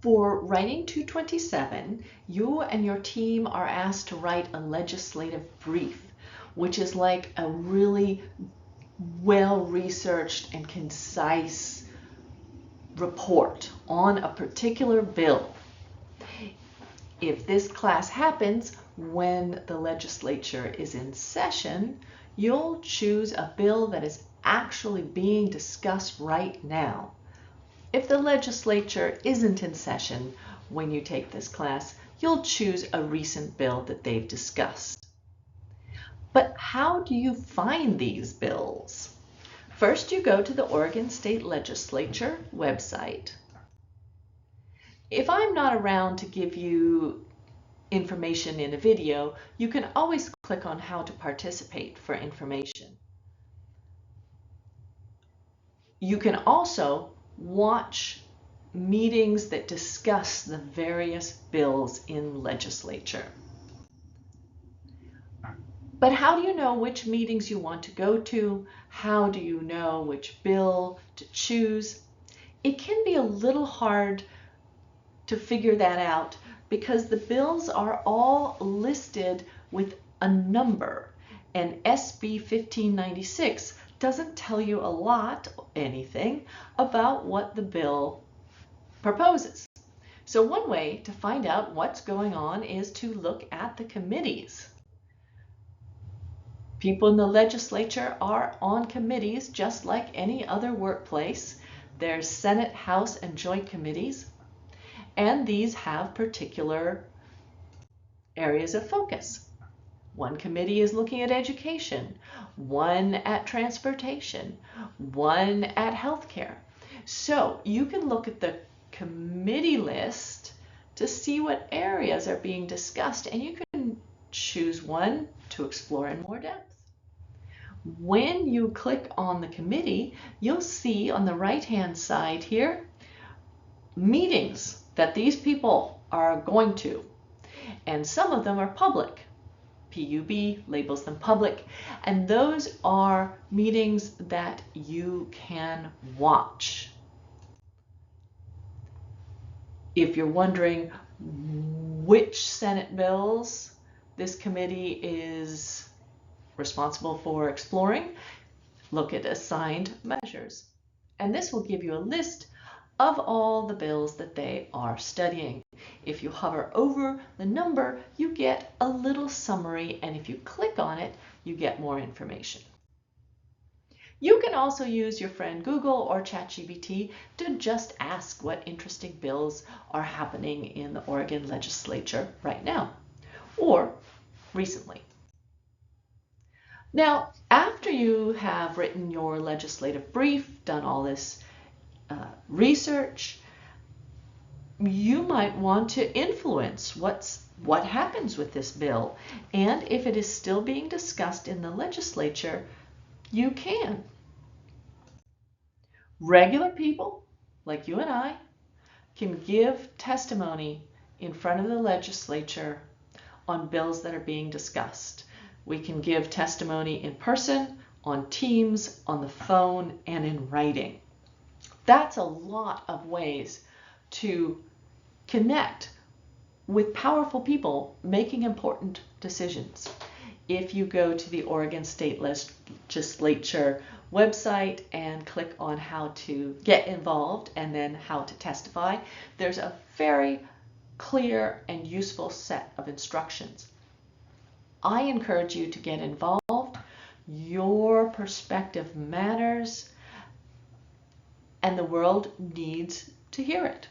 For writing 227, you and your team are asked to write a legislative brief, which is like a really well-researched and concise report on a particular bill. If this class happens when the legislature is in session, you'll choose a bill that is actually being discussed right now. If the legislature isn't in session when you take this class, you'll choose a recent bill that they've discussed. But how do you find these bills? First, you go to the Oregon State Legislature website. If I'm not around to give you information in a video, you can always click on how to participate for information. You can also watch meetings that discuss the various bills in legislature. But how do you know which meetings you want to go to? How do you know which bill to choose? It can be a little hard to figure that out because the bills are all listed with a number, and SB 1596 doesn't tell you a lot, anything, about what the bill proposes. So one way to find out what's going on is to look at the committees. People in the legislature are on committees just like any other workplace. There's Senate, House, and joint committees, and these have particular areas of focus. One committee is looking at education, one at transportation, one at healthcare. So you can look at the committee list to see what areas are being discussed, and you can choose one to explore in more depth. When you click on the committee, you'll see on the right-hand side here meetings that these people are going to, and some of them are public. PUB labels them public, and those are meetings that you can watch. If you're wondering which Senate bills this committee is responsible for exploring, look at assigned measures. And this will give you a list of all the bills that they are studying. If you hover over the number, you get a little summary, and if you click on it, you get more information. You can also use your friend Google or ChatGPT to just ask what interesting bills are happening in the Oregon legislature right now or recently. Now, after you have written your legislative brief, done all this research, you might want to influence what happens with this bill. And if it is still being discussed in the legislature, you can. Regular people, like you and I, can give testimony in front of the legislature on bills that are being discussed. We can give testimony in person, on Teams, on the phone, and in writing. That's a lot of ways to connect with powerful people making important decisions. If you go to the Oregon State Legislature website and click on how to get involved and then how to testify, there's a very clear and useful set of instructions. I encourage you to get involved. Your perspective matters, and the world needs to hear it.